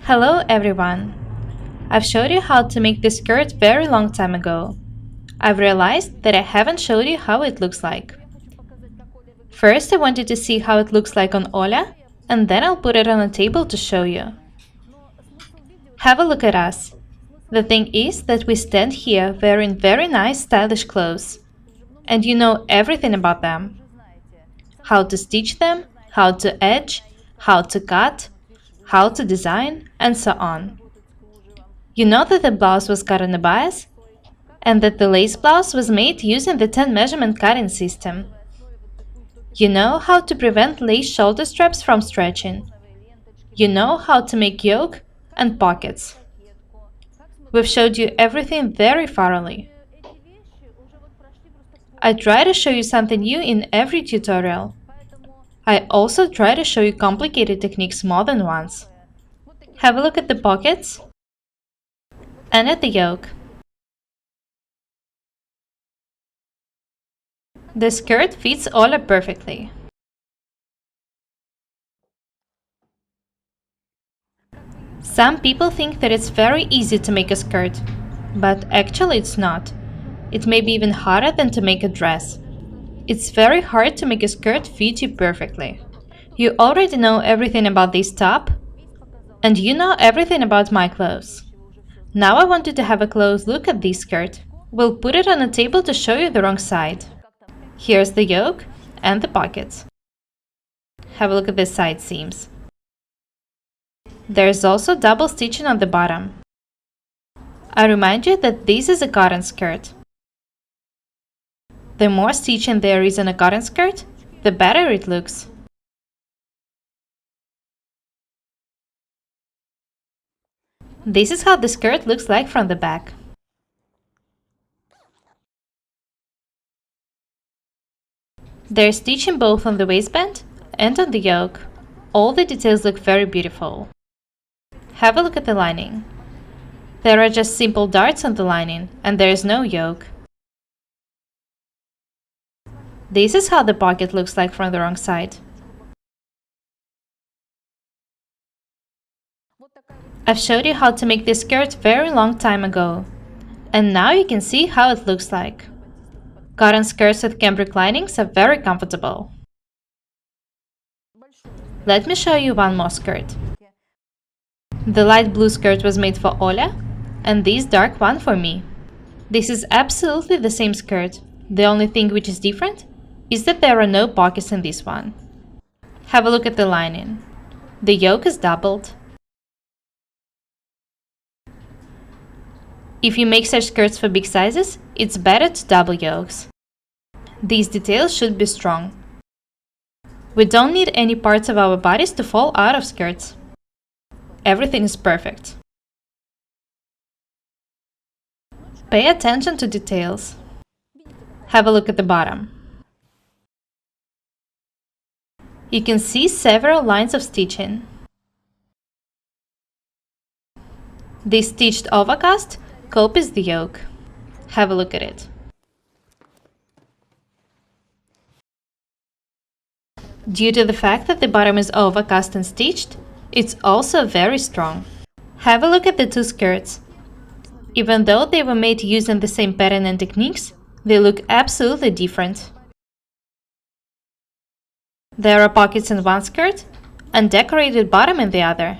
Hello everyone! I've showed you how to make this skirt very long time ago. I've realized that I haven't showed you how it looks like. First I want you to see how it looks like on Olya, and then I'll put it on a table to show you. Have a look at us. The thing is that we stand here wearing very nice stylish clothes, and you know everything about them. How to stitch them, how to edge, how to cut, how to design, and so on. You know that the blouse was cut on a bias, and that the lace blouse was made using the 10 measurement cutting system. You know how to prevent lace shoulder straps from stretching. You know how to make yoke and pockets. We've showed you everything very thoroughly. I try to show you something new in every tutorial. I also try to show you complicated techniques more than once. Have a look at the pockets and at the yoke. The skirt fits Olya perfectly. Some people think that it's very easy to make a skirt, but actually it's not. It may be even harder than to make a dress. It's very hard to make a skirt fit you perfectly. You already know everything about this top, and you know everything about my clothes. Now I want you to have a close look at this skirt. We'll put it on a table to show you the wrong side. Here's the yoke and the pockets. Have a look at the side seams. There's also double stitching on the bottom. I remind you that this is a cotton skirt. The more stitching there is on a cotton skirt, the better it looks. This is how the skirt looks like from the back. There's stitching both on the waistband and on the yoke. All the details look very beautiful. Have a look at the lining. There are just simple darts on the lining, and there is no yoke. This is how the pocket looks like from the wrong side. I've showed you how to make this skirt very long time ago, and now you can see how it looks like. Cotton skirts with cambric linings are very comfortable. Let me show you one more skirt. The light blue skirt was made for Olya, and this dark one for me. This is absolutely the same skirt. The only thing which is different is that there are no pockets in this one. Have a look at the lining. The yoke is doubled. If you make such skirts for big sizes, it's better to double yokes. These details should be strong. We don't need any parts of our bodies to fall out of skirts. Everything is perfect. Pay attention to details. Have a look at the bottom. You can see several lines of stitching. This stitched overcast copies the yoke. Have a look at it. Due to the fact that the bottom is overcast and stitched, it's also very strong. Have a look at the two skirts. Even though they were made using the same pattern and techniques, they look absolutely different. There are pockets in one skirt and decorated bottom in the other.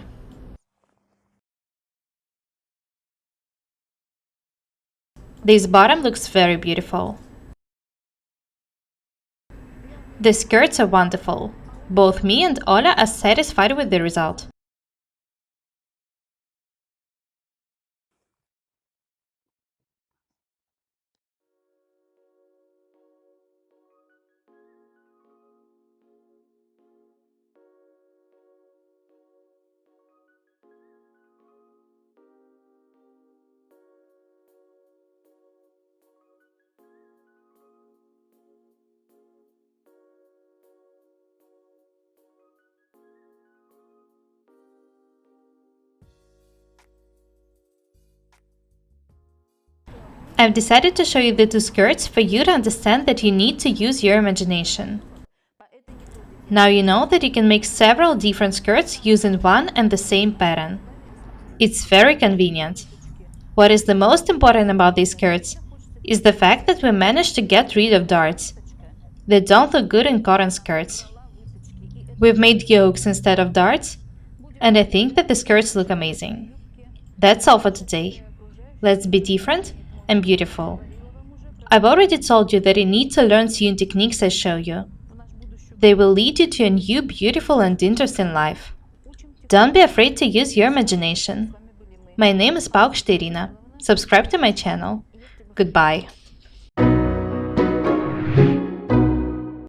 This bottom looks very beautiful. The skirts are wonderful. Both me and Olya are satisfied with the result. I've decided to show you the two skirts for you to understand that you need to use your imagination. Now you know that you can make several different skirts using one and the same pattern. It's very convenient. What is the most important about these skirts is the fact that we managed to get rid of darts. They don't look good in cotton skirts. We've made yokes instead of darts, and I think that the skirts look amazing. That's all for today. Let's be different and beautiful. I've already told you that you need to learn sewing techniques I show you. They will lead you to a new, beautiful, and interesting life. Don't be afraid to use your imagination. My name is Paukšt Irina. Subscribe to my channel. Goodbye.